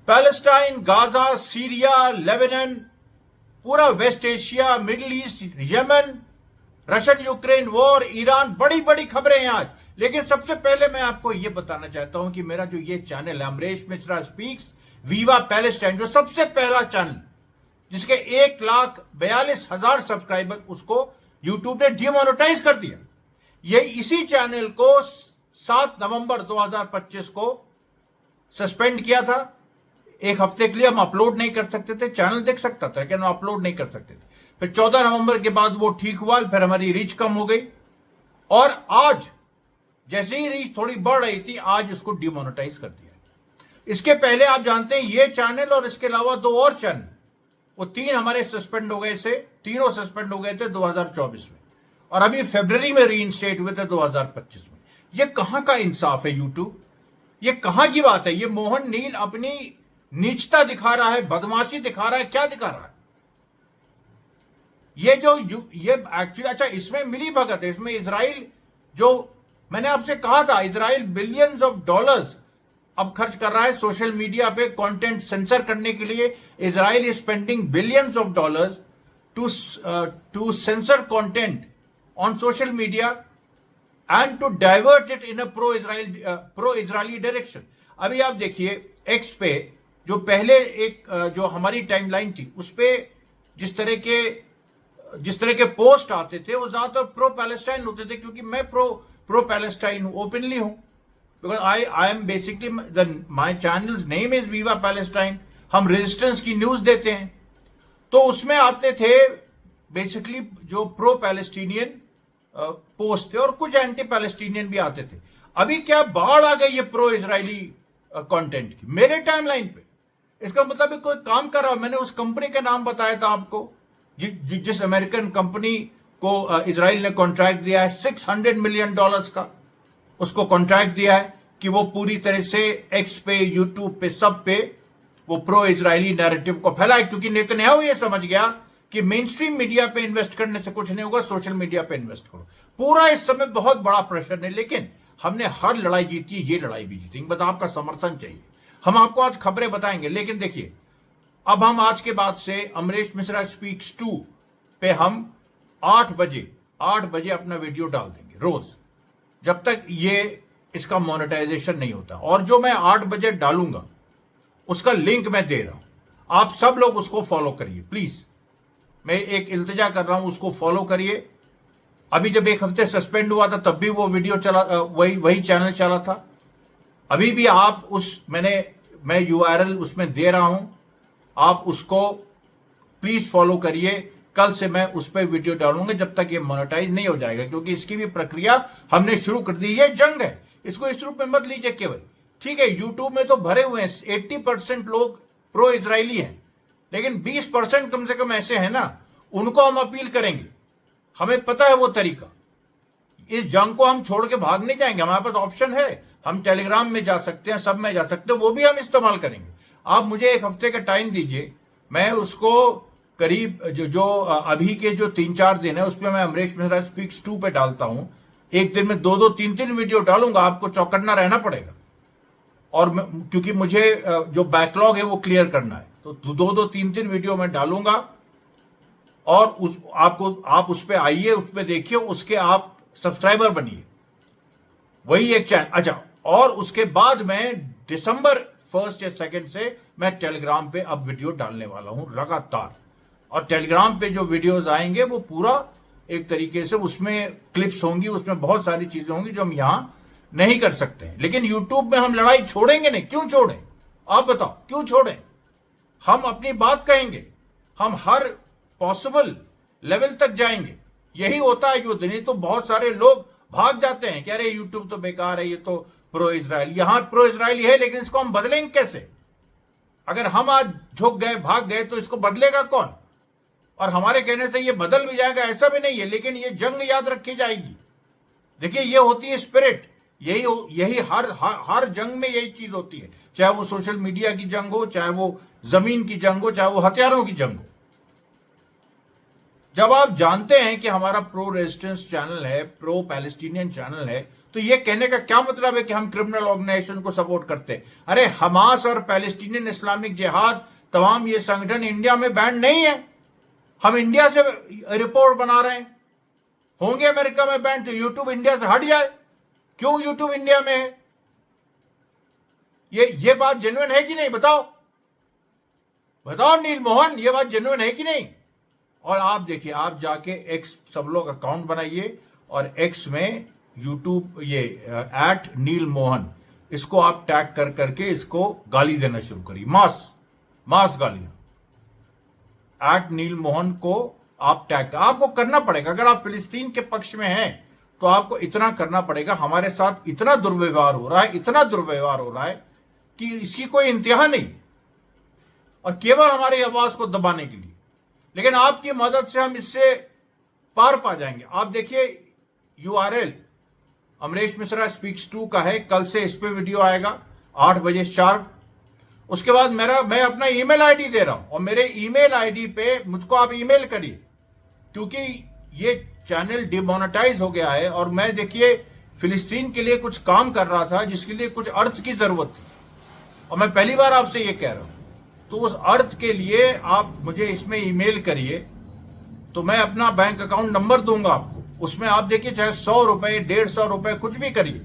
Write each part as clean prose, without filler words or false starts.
Palestine, Gaza, Syria, Lebanon, पूरा West Asia, Middle East, Yemen, Russian Ukraine war, Iran, बड़ी बड़ी खबरें हैं आज। लेकिन सबसे पहले मैं आपको यह बताना चाहता हूं कि मेरा जो ये चैनल है Amrish Mishra speaks Viva Palestine, जो सबसे पहला चैनल जिसके 1,42,000 सब्सक्राइबर, उसको यूट्यूब ने डिमोनेटाइज कर दिया। यही इसी चैनल को 7 नवंबर 2025 को सस्पेंड किया था। एक हफ्ते के लिए हम अपलोड नहीं कर सकते थे, चैनल देख सकता था लेकिन हम अपलोड नहीं कर सकते थे। फिर 14 नवंबर के बाद वो ठीक हुआ, फिर हमारी रीच कम हो गई और आज जैसे ही रीच थोड़ी बढ़ रही थी, आज इसको डिमोनेटाइज कर दिया। इसके पहले आप जानते हैं ये चैनल और इसके अलावा 2 और चैनल, वो 3 हमारे सस्पेंड हो गए थे, तीनों सस्पेंड हो गए थे 2024 में और अभी फरवरी में रीइंस्टेट हुए थे 2025 में। ये कहां का इंसाफ है यूट्यूब? ये कहां की बात है? ये मोहन नील अपनी नीचता दिखा रहा है, बदमाशी दिखा रहा है, क्या दिखा रहा है? ये एक्चुअली अच्छा, इसमें मिली भगत है, इसमें इजराइल, जो मैंने आपसे कहा था, इजराइल बिलियंस ऑफ डॉलर्स अब खर्च कर रहा है सोशल मीडिया पे कंटेंट सेंसर करने के लिए। Israel is spending billions of dollars to censor content on social media and to divert it in a pro Israeli direction. अभी आप देखिए एक्स पे, जो पहले एक जो हमारी टाइमलाइन थी, उस पे जिस तरह के पोस्ट आते थे वो ज्यादातर प्रो पैलेस्टाइन होते थे, क्योंकि मैं प्रो पैलेस्टाइन हूं, ओपनली हूं, because I am basically my channels name is Viva Palestine. हम रेजिस्टेंस की न्यूज देते हैं, तो उसमें आते थे बेसिकली जो प्रो पैलेस्टीनियन पोस्ट थे और कुछ एंटी पैलेस्टीनियन भी आते थे। अभी क्या बाढ़ आ गई है प्रो इजरायली कंटेंट की मेरे टाइमलाइन पे। इसका मतलब कोई काम कर रहा है। मैंने उस कंपनी का नाम बताया था आपको, जिस अमेरिकन कंपनी को इजराइल ने कॉन्ट्रैक्ट दिया है $600 मिलियन का, उसको कॉन्ट्रैक्ट दिया है कि वो पूरी तरह से एक्स पे, यूट्यूब पे, सब पे वो प्रो इजरायली नैरेटिव को फैलाए, क्योंकि नेतन्याहू ये समझ गया कि मेन स्ट्रीम मीडिया पे इन्वेस्ट करने से कुछ नहीं होगा, सोशल मीडिया पे इन्वेस्ट करो। पूरा इस समय बहुत बड़ा प्रेशर है, लेकिन हमने हर लड़ाई जीती है, ये लड़ाई भी जीतेंगे, बस आपका समर्थन चाहिए। हम आपको आज खबरें बताएंगे, लेकिन देखिए अब हम आज के बाद से अमरीश मिश्रा स्पीक्स 2 पे हम 8 बजे अपना वीडियो डाल देंगे रोज, जब तक ये इसका मोनेटाइजेशन नहीं होता। और जो मैं 8 बजे डालूंगा उसका लिंक मैं दे रहा हूं, आप सब लोग उसको फॉलो करिए प्लीज। मैं एक इल्तिजा कर रहा हूं, उसको फॉलो करिए। अभी जब एक हफ्ते सस्पेंड हुआ था तब भी वो वीडियो चला, वही चैनल चला था। अभी भी आप मैं यूआरएल उसमें दे रहा हूं, आप उसको प्लीज फॉलो करिए। कल से मैं उस पर वीडियो डालूंगा जब तक ये मोनेटाइज नहीं हो जाएगा, क्योंकि इसकी भी प्रक्रिया हमने शुरू कर दी है। जंग है, इसको इस रूप में मत लीजिए केवल, ठीक है। यूट्यूब में तो भरे हुए हैं, 80% लोग प्रो इजरायली हैं, लेकिन 20% कम से कम ऐसे हैं ना, उनको हम अपील करेंगे। हमें पता है वो तरीका, इस जंग को हम छोड़ के भाग नहीं जाएंगे। हमारे पास ऑप्शन है, हम टेलीग्राम में जा सकते हैं, सब में जा सकते हैं, वो भी हम इस्तेमाल करेंगे। आप मुझे एक हफ्ते का टाइम दीजिए, मैं उसको करीब जो अभी के जो 3-4 दिन है उसमें मैं अमरीश मिश्रा स्पीक्स 2 पे डालता हूं। एक दिन में 2-2, 3-3 वीडियो डालूंगा, आपको चौकन्ना रहना पड़ेगा। और क्योंकि मुझे जो बैकलॉग है वो क्लियर करना है, तो 2-2, 3-3 वीडियो मैं डालूंगा और आप उस पर आइए, उस पर देखिए, उसके आप सब्सक्राइबर बनिए, वही एक चैनल। अच्छा, और उसके बाद मैं दिसंबर 1 या 2 से मैं टेलीग्राम पे अब वीडियो डालने वाला हूं लगातार। और टेलीग्राम पे जो वीडियोस आएंगे वो पूरा एक तरीके से उसमें क्लिप्स होंगी, उसमें बहुत सारी चीजें होंगी जो हम यहां नहीं कर सकते हैं। लेकिन यूट्यूब में हम लड़ाई छोड़ेंगे नहीं। क्यों छोड़ें? आप बताओ, क्यों छोड़ें? हम अपनी बात कहेंगे, हम हर पॉसिबल लेवल तक जाएंगे। यही होता है युद्ध। नहीं तो बहुत सारे लोग भाग जाते हैं कि अरे यूट्यूब तो बेकार है, ये तो प्रो इजराइल। यहां प्रो इजराइली है, लेकिन इसको हम बदलेंगे कैसे? अगर हम आज झुक गए, भाग गए, तो इसको बदलेगा कौन? और हमारे कहने से ये बदल भी जाएगा ऐसा भी नहीं है, लेकिन ये जंग याद रखी जाएगी। देखिए, ये होती है स्पिरिट। यही हर जंग में यही चीज होती है, चाहे वो सोशल मीडिया की जंग हो, चाहे वो जमीन की जंग हो, चाहे वो हथियारों की जंग हो। जब आप जानते हैं कि हमारा प्रो रेजिस्टेंस चैनल है, प्रो पैलेस्टीनियन चैनल है, तो ये कहने का क्या मतलब है कि हम क्रिमिनल ऑर्गेनाइजेशन को सपोर्ट करते हैं? अरे हमास और पैलेस्टीनियन इस्लामिक जिहाद, तमाम ये संगठन इंडिया में बैन नहीं है। हम इंडिया से रिपोर्ट बना रहे हैं, होंगे अमेरिका में बैन, तो यूट्यूब इंडिया से हट जाए। क्यों यूट्यूब इंडिया में है? ये बात जेन्युइन है कि नहीं? बताओ बताओ नील मोहन, ये बात जेन्युइन है कि नहीं? और आप देखिए, आप जाके एक्स सब लोग अकाउंट बनाइए और एक्स में यूट्यूब ये @नील मोहन, इसको आप टैग कर करके इसको गाली देना शुरू करिए, मास गालियां। @नील मोहन को आप टैग, आपको करना पड़ेगा। अगर आप फिलिस्तीन के पक्ष में हैं तो आपको इतना करना पड़ेगा। हमारे साथ इतना दुर्व्यवहार हो रहा है, इतना दुर्व्यवहार हो रहा है कि इसकी कोई इंतहा नहीं, और केवल हमारी आवाज को दबाने के लिए। लेकिन आपकी मदद से हम इससे पार पा जाएंगे। आप देखिए, URL अमरीश मिश्रा स्पीक्स 2 का है, कल से इस पे वीडियो आएगा 8 बजे शार्प। उसके बाद मैं अपना ईमेल आईडी दे रहा हूं, और मेरे ईमेल आईडी पे मुझको आप ईमेल करिए, क्योंकि ये चैनल डिमोनेटाइज हो गया है। और मैं देखिए फिलिस्तीन के लिए कुछ काम कर रहा था जिसके लिए कुछ अर्थ की जरूरत थी, और मैं पहली बार आपसे ये कह रहा हूं। तो उस अर्थ के लिए आप मुझे इसमें ईमेल करिए, तो मैं अपना बैंक अकाउंट नंबर दूंगा आपको। उसमें आप देखिए, चाहे 100 रुपए 150 रुपए कुछ भी करिए,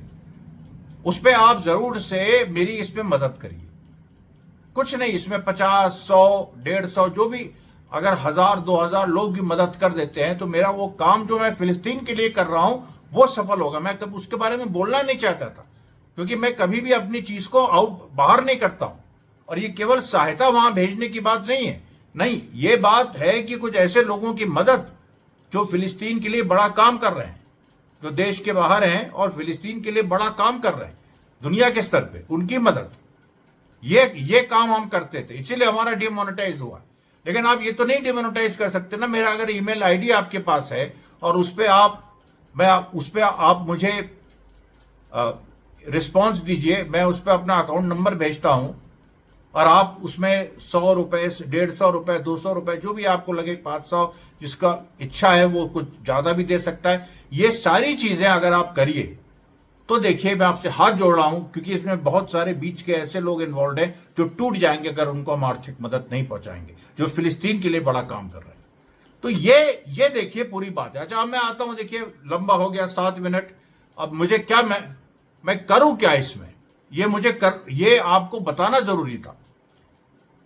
उस पर आप जरूर से मेरी इसमें मदद करिए। कुछ नहीं, इसमें 50, 100, 150 जो भी, अगर 1000 2000 लोग भी मदद कर देते हैं तो मेरा वो काम जो मैं फिलिस्तीन के लिए कर रहा हूं वो सफल होगा। मैं कब उसके बारे में बोलना नहीं चाहता था, क्योंकि मैं कभी भी अपनी चीज को बाहर नहीं करता हूं। और ये केवल सहायता वहां भेजने की बात नहीं है, नहीं, ये बात है कि कुछ ऐसे लोगों की मदद जो फिलिस्तीन के लिए बड़ा काम कर रहे हैं, जो देश के बाहर हैं और फिलिस्तीन के लिए बड़ा काम कर रहे हैं दुनिया के स्तर पे, उनकी मदद, ये काम हम करते थे, इसीलिए हमारा डिमोनेटाइज हुआ। लेकिन आप ये तो नहीं डिमोनेटाइज कर सकते ना। मेरा अगर ईमेल आईडी आपके पास है और उस पर आप मुझे रिस्पॉन्स दीजिए, मैं उस पर अपना अकाउंट नंबर भेजता हूं, और आप उसमें 100 रुपए 150 रुपए 200 रुपए जो भी आपको लगे, 500, जिसका इच्छा है वो कुछ ज्यादा भी दे सकता है। ये सारी चीजें अगर आप करिए तो देखिए, मैं आपसे हाथ जोड़ रहा हूं, क्योंकि इसमें बहुत सारे बीच के ऐसे लोग इन्वॉल्व हैं जो टूट जाएंगे अगर उनको हम आर्थिक मदद नहीं पहुंचाएंगे, जो फिलिस्तीन के लिए बड़ा काम कर रहे हैं। तो ये देखिए पूरी बात है। अच्छा, अब मैं आता हूं, देखिए लंबा हो गया 7 मिनट। अब मुझे क्या, मैं करूं क्या इसमें, ये आपको बताना जरूरी था।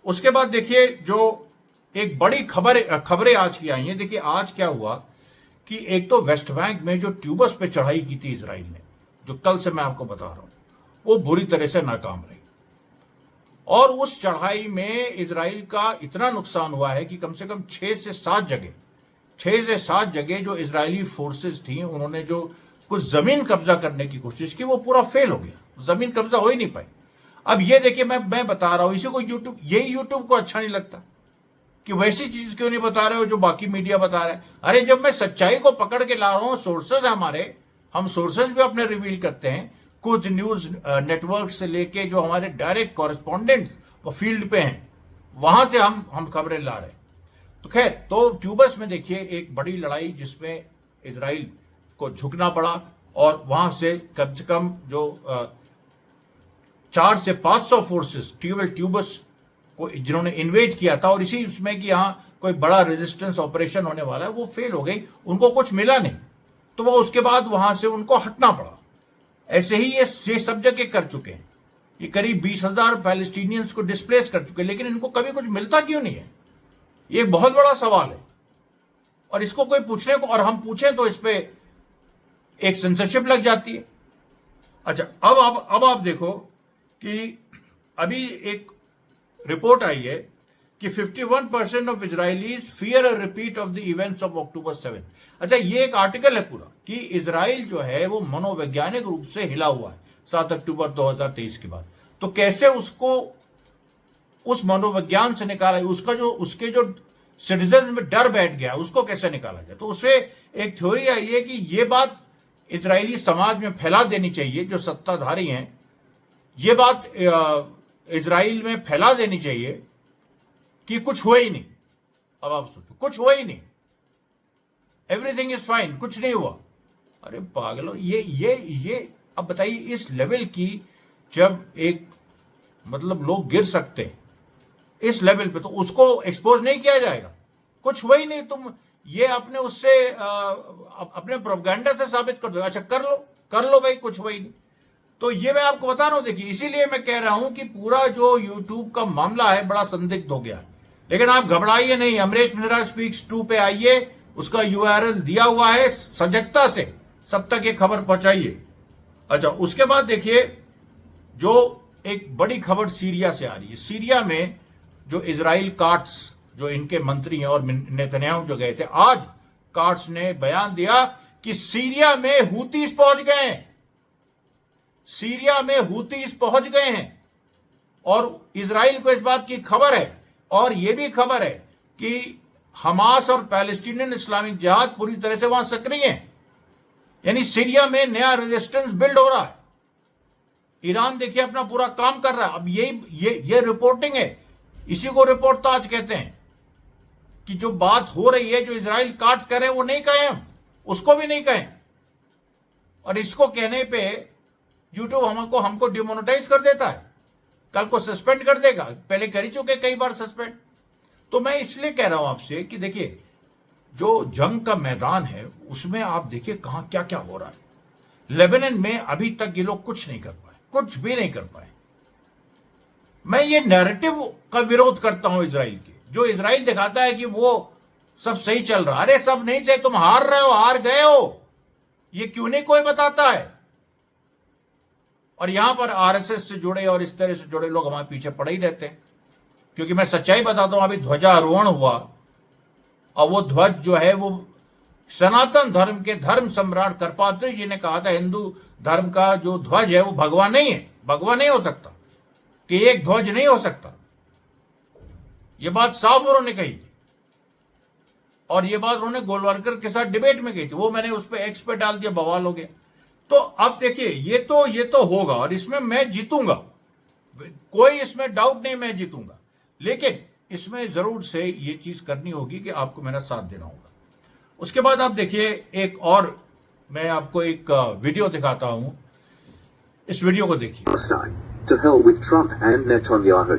उसके बाद देखिए, जो एक बड़ी खबरें आज की आई हैं। देखिए आज क्या हुआ कि एक तो वेस्ट बैंक में जो ट्यूबस पे चढ़ाई की थी इजराइल ने, जो कल से मैं आपको बता रहा हूं, वो बुरी तरह से नाकाम रही। और उस चढ़ाई में इजराइल का इतना नुकसान हुआ है कि कम से कम 6 से 7 जगह जो इजरायली फोर्सेस थी, उन्होंने जो कुछ जमीन कब्जा करने की कोशिश की, वो पूरा फेल हो गया, जमीन कब्जा हो ही नहीं पाई। अब ये देखिए, मैं बता रहा हूं, इसी को यूट्यूब को अच्छा नहीं लगता कि वैसी चीज क्यों नहीं बता रहे हो जो बाकी मीडिया बता रहे हैं। अरे जब मैं सच्चाई को पकड़ के ला रहा हूं, सोर्सेज हमारे, हम सोर्सेज भी अपने रिवील करते हैं, कुछ न्यूज नेटवर्क से लेके जो हमारे डायरेक्ट कॉरेस्पॉन्डेंट्स वो फील्ड पे हैं, वहां से हम खबरें ला रहे हैं। तो खैर, तो ट्यूबस में देखिए एक बड़ी लड़ाई जिसमें इजराइल को झुकना पड़ा, और वहां से कम जो 400 से 500 फोर्सेस ट्यूबस को जिन्होंने इन्वेड किया था, और इसी उसमें कि यहां कोई बड़ा रेजिस्टेंस ऑपरेशन होने वाला है, वो फेल हो गई, उनको कुछ मिला नहीं, तो वो उसके बाद वहां से उनको हटना पड़ा। ऐसे ही ये सब जगह कर चुके हैं, ये करीब 20,000 पैलेस्टीनियंस को डिस्प्लेस कर चुके हैं, लेकिन इनको कभी कुछ मिलता क्यों नहीं है? ये एक बहुत बड़ा सवाल है, और इसको कोई पूछने को, और हम पूछें तो इस पे एक सेंसरशिप लग जाती है। अच्छा, अब आप देखो कि अभी एक रिपोर्ट आई है कि 51% of Israelis fear a repeat of the events of October 7। अच्छा, ये एक आर्टिकल है पूरा कि इजराइल जो है वो मनोवैज्ञानिक रूप से हिला हुआ है 7 अक्टूबर 2023 के बाद। तो कैसे उसको उस मनोविज्ञान से निकाला, उसके जो सिटीजन में डर बैठ गया, उसको कैसे निकाला जाए? तो उससे एक थ्योरी आई है कि ये बात इजरायली समाज में फैला देनी चाहिए, जो सत्ताधारी हैं, ये बात इजराइल में फैला देनी चाहिए कि कुछ हुआ ही नहीं। अब आप सोचो, कुछ हुआ ही नहीं, एवरीथिंग इज फाइन, कुछ नहीं हुआ। अरे पागलों, ये अब बताइए इस लेवल की, जब एक मतलब लोग गिर सकते हैं इस लेवल पे, तो उसको एक्सपोज नहीं किया जाएगा? कुछ वही नहीं, तुम ये अपने उससे अपने प्रोपेगेंडा से साबित कर दो। अच्छा कर लो भाई, कुछ वही नहीं। तो ये मैं आपको बता रहा हूं, देखिए इसीलिए मैं कह रहा हूं कि पूरा जो यूट्यूब का मामला है बड़ा संदिग्ध हो गया है। लेकिन आप घबराइए नहीं, अमरीश मिश्रा स्पीक्स 2 पे आइए, उसका यूआरएल दिया हुआ है, सजगता से सब तक ये खबर पहुंचाइए। अच्छा, उसके बाद देखिए जो एक बड़ी खबर सीरिया से आ रही है। सीरिया में जो इजराइल कार्ट्स, जो इनके मंत्री हैं, और नेतन्याहू जो गए थे, आज कार्ट्स ने बयान दिया कि सीरिया में हूतीस पहुंच गए हैं, सीरिया में हूतीस पहुंच गए हैं। और इजराइल को इस बात की खबर है, और यह भी खबर है कि हमास और पैलेस्टीनियन इस्लामिक जिहाद पूरी तरह से वहां सक्रिय हैं। यानी सीरिया में नया रेजिस्टेंस बिल्ड हो रहा है। ईरान देखिए अपना पूरा काम कर रहा है। अब ये रिपोर्टिंग है, इसी को रिपोर्ट तो आज कहते हैं कि जो बात हो रही है, जो इजराइल काट कर रहे हैं, वो नहीं कहें हम, उसको भी नहीं कहें। और इसको कहने पे यूट्यूब हमको डिमोनेटाइज कर देता है, कल को सस्पेंड कर देगा। पहले कर ही चुके कई बार सस्पेंड। तो मैं इसलिए कह रहा हूं आपसे कि देखिए जो जंग का मैदान है उसमें आप देखिए कहां क्या क्या हो रहा है। लेबनान में अभी तक ये लोग कुछ नहीं कर पाए, कुछ भी नहीं कर पाए। मैं ये नैरेटिव का विरोध करता हूं इजराइल के, जो इजराइल दिखाता है कि वो सब सही चल रहा है। अरे सब नहीं सही, तुम हार रहे हो, हार गए हो, ये क्यों नहीं कोई बताता है। और यहां पर आरएसएस से जुड़े और इस तरह से जुड़े लोग हमारे पीछे पड़े ही रहते हैं। क्योंकि मैं सच्चाई बताता हूं, अभी ध्वजारोहण हुआ, और वो ध्वज जो है वो सनातन धर्म के धर्म सम्राट करपात्री जी ने कहा था, हिंदू धर्म का जो ध्वज है वो भगवान नहीं है, भगवान नहीं हो सकता, कि एक ध्वज नहीं हो सकता। ये बात साफ उन्होंने कही थी, और ये बात उन्होंने गोलवरकर के साथ डिबेट में कही थी। वो मैंने उस पर एक्स पे डाल दिया, बवाल हो गया। तो अब देखिए ये तो होगा, और इसमें मैं जीतूंगा, कोई इसमें डाउट नहीं, मैं जीतूंगा। लेकिन इसमें जरूर से ये चीज करनी होगी कि आपको मेरा साथ देना होगा। उसके बाद आप देखिए एक और, मैं आपको एक वीडियो दिखाता हूं, इस वीडियो को देखिए। To hell with Trump and Netanyahu.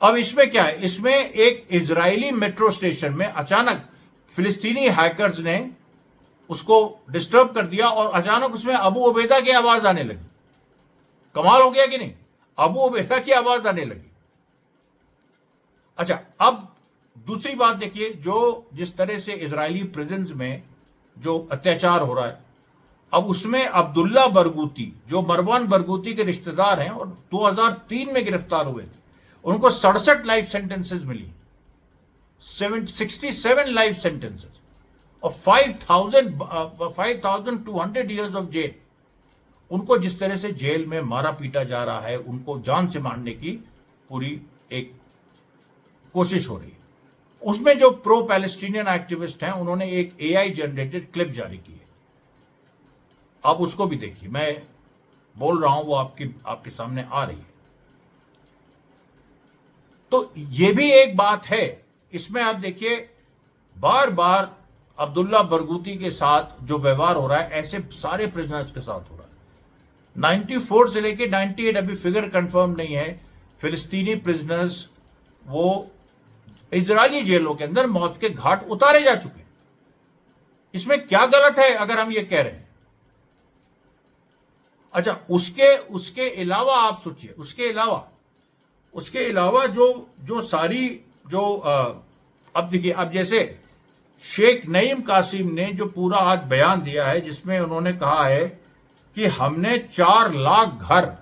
अब इसमें क्या है, इसमें एक इजरायली मेट्रो स्टेशन में अचानक फिलिस्तीनी हैकर्स ने उसको डिस्टर्ब कर दिया, और अचानक उसमें अबू उबैदा की आवाज आने लगी। कमाल हो गया कि नहीं, अबू उबैदा की आवाज आने लगी। अच्छा, अब दूसरी बात देखिए, जो जिस तरह से इजरायली प्रिजन्स में जो अत्याचार हो रहा है, अब उसमें अब्दुल्ला बरगूती, जो मरवान बरगूती के रिश्तेदार हैं और 2003 में गिरफ्तार हुए थे, उनको 67 लाइफ सेंटेंसेस मिली, 67 लाइफ सेंटेंसेस, और 5,200 ईयर्स ऑफ जेल। उनको जिस तरह से जेल में मारा पीटा जा रहा है, उनको जान से मारने की पूरी एक कोशिश हो रही है। उसमें जो प्रो पैलेस्टीनियन एक्टिविस्ट हैं, उन्होंने एक एआई जनरेटेड क्लिप जारी की है, आप उसको भी देखिए। मैं बोल रहा हूं वो आपके सामने आ रही है। तो ये भी एक बात है, इसमें आप देखिए बार बार अब्दुल्ला बरगूती के साथ जो व्यवहार हो रहा है, ऐसे सारे प्रिजनर्स के साथ हो रहा है। 94 से लेके 98, अभी फिगर कंफर्म नहीं है, फिलिस्तीनी प्रिजनर्स वो इजरायली जेलों के अंदर मौत के घाट उतारे जा चुके हैं। इसमें क्या गलत है अगर हम ये कह रहे हैं? अच्छा, उसके अलावा आप सोचिए, उसके अलावा जो सारी जो अब देखिए, अब जैसे शेख नईम कासिम ने जो पूरा आज बयान दिया है, जिसमें उन्होंने कहा है कि हमने 4 लाख घर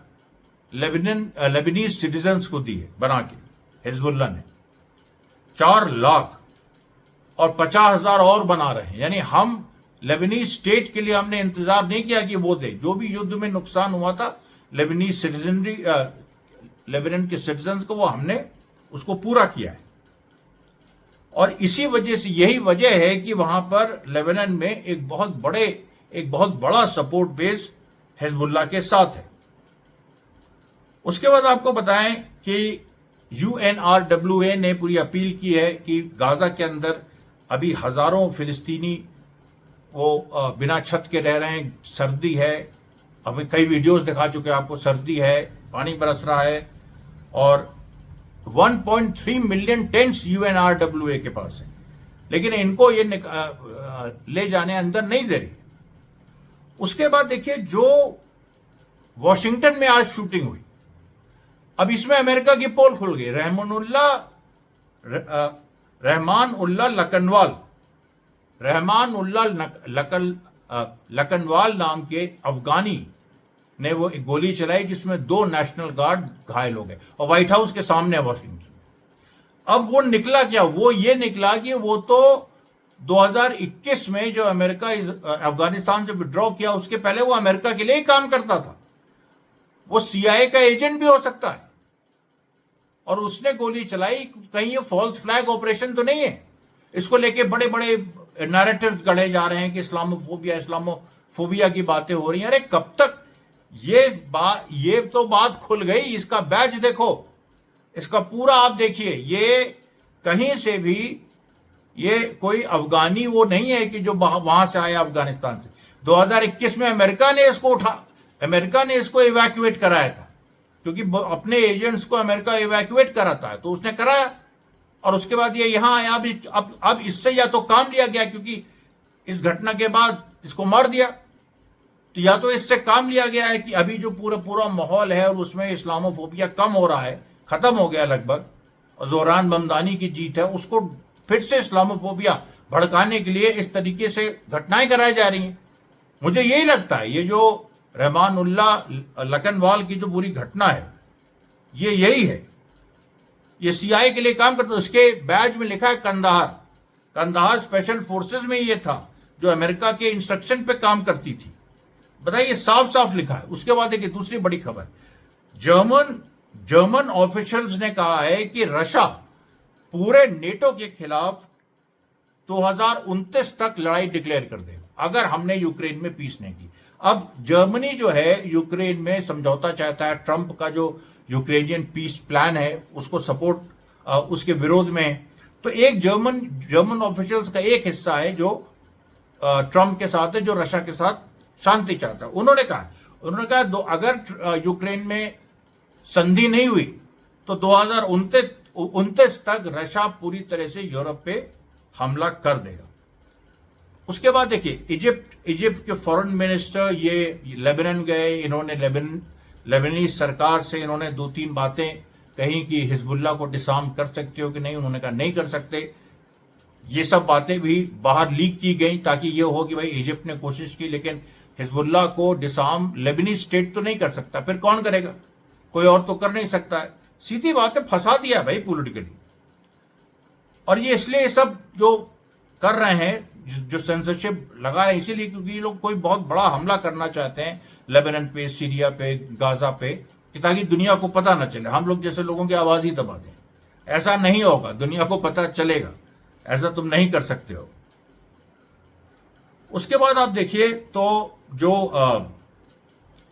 लेबनीज सिटीजन्स को दिए बना के, हिजबुल्लाह ने 4 लाख, और 50,000 और बना रहे हैं। यानी हम लेबनीज स्टेट के लिए हमने इंतजार नहीं किया कि वो दे। जो भी युद्ध में नुकसान हुआ था लेबनीज सिटीजनरी, लेबनान के सिटीजन्स को, वो हमने उसको पूरा किया है। और इसी वजह से, यही वजह है कि वहां पर लेबनान में एक बहुत बड़ा सपोर्ट बेस हिजबुल्लाह के साथ है। उसके बाद आपको बताएं कि UNRWA ने पूरी अपील की है कि गाजा के अंदर अभी हजारों फिलिस्तीनी वो बिना छत के रह रहे हैं, सर्दी है, हमें कई वीडियोस दिखा चुके हैं आपको, सर्दी है, पानी बरस रहा है, और 1.3 मिलियन टेंट्स UNRWA के पास है, लेकिन इनको ये ले जाने अंदर नहीं दे रही। उसके बाद देखिए जो वॉशिंगटन में आज शूटिंग हुई, अब इसमें अमेरिका की पोल खुल गई। लकनवाल नाम के अफगानी ने वो एक गोली चलाई जिसमें 2 नेशनल गार्ड घायल हो गए, और व्हाइट हाउस के सामने वॉशिंगटन। अब वो निकला क्या? वो ये निकला कि वो तो 2021 में जो अमेरिका अफगानिस्तान से विड्रॉ किया, उसके पहले वो अमेरिका के लिए ही काम करता था, वो CIA का एजेंट भी हो सकता है, और उसने गोली चलाई। कहीं ये फॉल्स फ्लैग ऑपरेशन तो नहीं है? इसको लेके बड़े बड़े नैरेटिव्स गढ़े जा रहे हैं कि इस्लामोफोबिया की बातें हो रही हैं। अरे कब तक? ये तो बात खुल गई। इसका बैच देखो, इसका पूरा आप देखिए, ये कहीं से भी ये कोई अफगानी वो नहीं है कि जो वहां से आया अफगानिस्तान से। 2021 में अमेरिका ने इसको इवैक्यूएट कराया था, क्योंकि अपने एजेंट्स को अमेरिका इवैक्यूएट कराता है, तो उसने कराया, और उसके बाद ये यहां आया। अब इससे या तो काम लिया गया, क्योंकि इस घटना के बाद इसको मार दिया, तो या तो इससे काम लिया गया है कि अभी जो पूरा माहौल है और उसमें इस्लामोफोबिया कम हो रहा है, खत्म हो गया लगभग, और जोरान ममदानी की जीत है, उसको फिर से इस्लामोफोबिया भड़काने के लिए इस तरीके से घटनाएं कराई जा रही हैं। मुझे यही लगता है ये जो रहमानुल्लाह लकनवाल की जो बुरी घटना है, ये यही है। ये CIA के लिए काम करता है। उसके बैज में लिखा है कंदाहार स्पेशल फोर्सेस में ये था, जो अमेरिका के इंस्ट्रक्शन पे काम करती थी। बताइए, साफ साफ लिखा है। उसके बाद देखिए दूसरी बड़ी खबर, जर्मन ऑफिशियल्स ने कहा है कि रशिया पूरे नेटो के खिलाफ 2029 तक लड़ाई डिक्लेयर कर देगा, अगर हमने यूक्रेन में पीस नहीं की। अब जर्मनी जो है यूक्रेन में समझौता चाहता है, ट्रंप का जो यूक्रेनियन पीस प्लान है उसको सपोर्ट, उसके विरोध में। तो एक जर्मन ऑफिशियल्स का एक हिस्सा है जो ट्रंप के साथ है, जो रशिया के साथ शांति चाहता है। उन्होंने कहा अगर यूक्रेन में संधि नहीं हुई तो 2029 तक रशिया पूरी तरह से यूरोप पे हमला कर देगा। उसके बाद देखिए इजिप्ट के फॉरेन मिनिस्टर ये लेबनान गए, इन्होंने लेबनीज सरकार से इन्होंने 2-3 बातें कही कि हिजबुल्लाह को डिसआर्म कर सकते हो कि नहीं, उन्होंने कहा नहीं कर सकते। ये सब बातें भी बाहर लीक की गई ताकि ये हो कि भाई इजिप्ट ने कोशिश की, लेकिन हिजबुल्लाह को डिसआर्म लेबनीज स्टेट तो नहीं कर सकता, फिर कौन करेगा? कोई और तो कर नहीं सकता है। सीधी बात है, फंसा दिया भाई पॉलिटिकली। और ये इसलिए सब जो कर रहे हैं, जो सेंसरशिप लगा रहे हैं, इसीलिए क्योंकि ये लोग कोई बहुत बड़ा हमला करना चाहते हैं लेबनान पे, सीरिया पे, गाजा पे, कि ताकि दुनिया को पता ना चले। हम लोग जैसे लोगों की आवाज ही दबा दें। ऐसा नहीं होगा, दुनिया को पता चलेगा, ऐसा तुम नहीं कर सकते हो। उसके बाद आप देखिए तो जो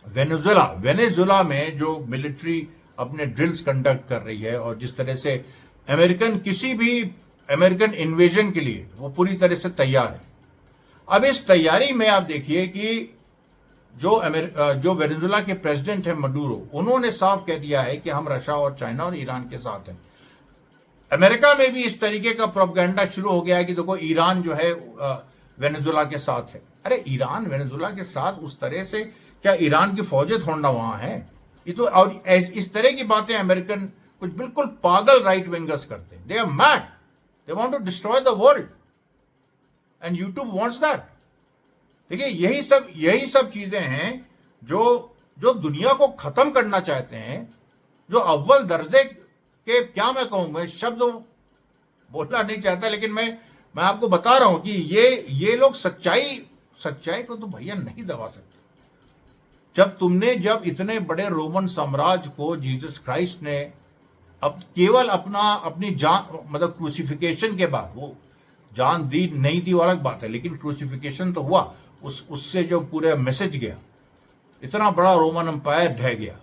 वेनेजुला में जो मिलिट्री अपने ड्रिल्स कंडक्ट कर रही है, और जिस तरह से किसी भी अमेरिकन इन्वेजन के लिए वो पूरी तरह से तैयार है। अब इस तैयारी में आप देखिए कि जो वेनेजुला के प्रेसिडेंट है मडूरो, उन्होंने साफ कह दिया है कि हम रशिया और चाइना और ईरान के साथ हैं। अमेरिका में भी इस तरीके का प्रोपेगेंडा शुरू हो गया है कि देखो ईरान जो है वेनेजुला के साथ है। अरे ईरान वेनेजुला के साथ उस तरह से, क्या ईरान की फौजें थोड़ना वहां है? ये तो, और इस तरह की बातें अमेरिकन कुछ बिल्कुल पागल राइट विंगर्स करते हैं। They are mad, they want to destroy the world, and YouTube wants that. देखिए यही सब चीजें हैं जो दुनिया को खत्म करना चाहते हैं, जो अव्वल दर्जे के, क्या मैं कहूं, मैं शब्द बोलना नहीं चाहता, लेकिन मैं आपको बता रहा हूं कि ये लोग सच्चाई सच्चाई को तो भैया नहीं दबा सकते। जब इतने बड़े रोमन साम्राज्य को जीसस क्राइस्ट ने अब केवल अपनी जान, मतलब क्रूसिफिकेशन के बाद, वो जान दी नहीं दी वो अलग बात है, लेकिन क्रूसिफिकेशन तो हुआ, उससे जो पूरे मैसेज गया, इतना बड़ा रोमन एम्पायर ढह गया।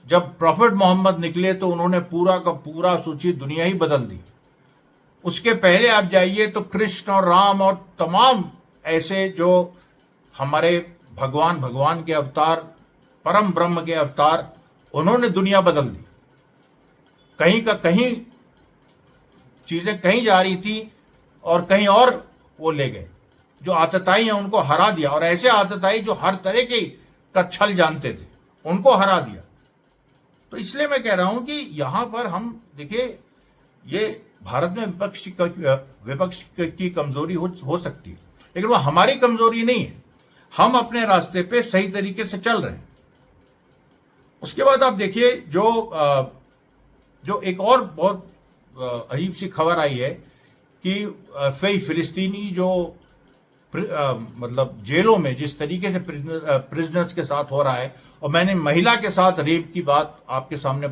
जब प्रॉफिट मोहम्मद निकले तो उन्होंने पूरा का पूरा सोची दुनिया ही बदल दी। उसके पहले आप जाइए तो कृष्ण और राम और तमाम ऐसे जो हमारे भगवान के अवतार, परम ब्रह्म के अवतार, उन्होंने दुनिया बदल दी। कहीं का कहीं चीजें कहीं जा रही थी और कहीं और वो ले गए। जो आतताई हैं उनको हरा दिया, और ऐसे आतताई जो हर तरह के का छल जानते थे उनको हरा दिया। तो इसलिए मैं कह रहा हूं कि यहां पर हम देखिए, ये भारत में विपक्ष की कमजोरी हो सकती है, लेकिन वो हमारी कमजोरी नहीं है। हम अपने रास्ते पे सही तरीके से चल रहे हैं। उसके बाद आप देखिए जो एक और बहुत अजीब सी खबर आई है कि कई फिलिस्तीनी जो मतलब जेलों में जिस तरीके से प्रिजनर्स के साथ हो रहा है, और मैंने महिला के साथ रेप की बात आपके सामने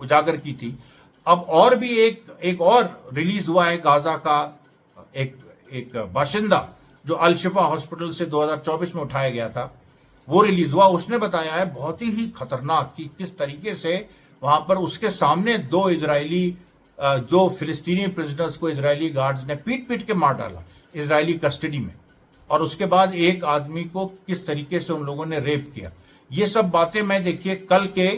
उजागर की थी। अब और भी एक और रिलीज हुआ है, गाजा का एक बाशिंदा जो अल शिफा हॉस्पिटल से 2024 में उठाया गया था, वो रिलीज हुआ। उसने बताया है बहुत ही खतरनाक कि किस तरीके से वहां पर उसके सामने दो फिलिस्तीनी प्रिजनर्स को इजरायली गार्ड्स ने पीट पीट के मार डाला इजरायली कस्टडी में, और उसके बाद एक आदमी को किस तरीके से उन लोगों ने रेप किया। ये सब बातें मैं देखिए कल के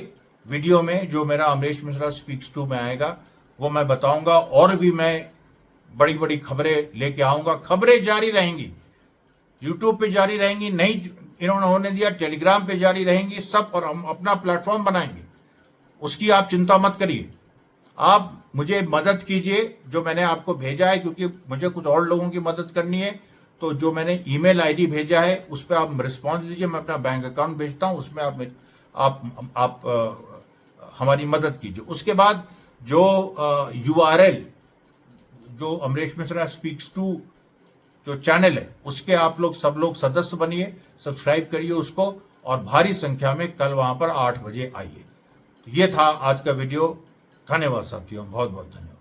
वीडियो में जो मेरा अमरीश मिश्रा स्पीक्स 2 में आएगा वो मैं बताऊंगा, और भी मैं बड़ी बड़ी खबरें लेके आऊंगा। खबरें जारी रहेंगी, यूट्यूब पे जारी रहेंगी, नहीं इन्होंने होने दिया टेलीग्राम पे जारी रहेंगी सब, और हम अपना प्लेटफॉर्म बनाएंगे, उसकी आप चिंता मत करिए। आप मुझे मदद कीजिए जो मैंने आपको भेजा है, क्योंकि मुझे कुछ और लोगों की मदद करनी है। तो जो मैंने ईमेल आईडी भेजा है उस पर आप रिस्पॉन्स दीजिए, मैं अपना बैंक अकाउंट भेजता हूं, उसमें आप हमारी मदद कीजिए। उसके बाद जो URL जो अमरीश मिश्रा स्पीक्स 2 जो चैनल है उसके आप लोग सब लोग सदस्य बनिए, सब्सक्राइब करिए उसको, और भारी संख्या में कल वहां पर 8 बजे आइए। तो ये था आज का वीडियो। धन्यवाद साथियों, बहुत बहुत धन्यवाद।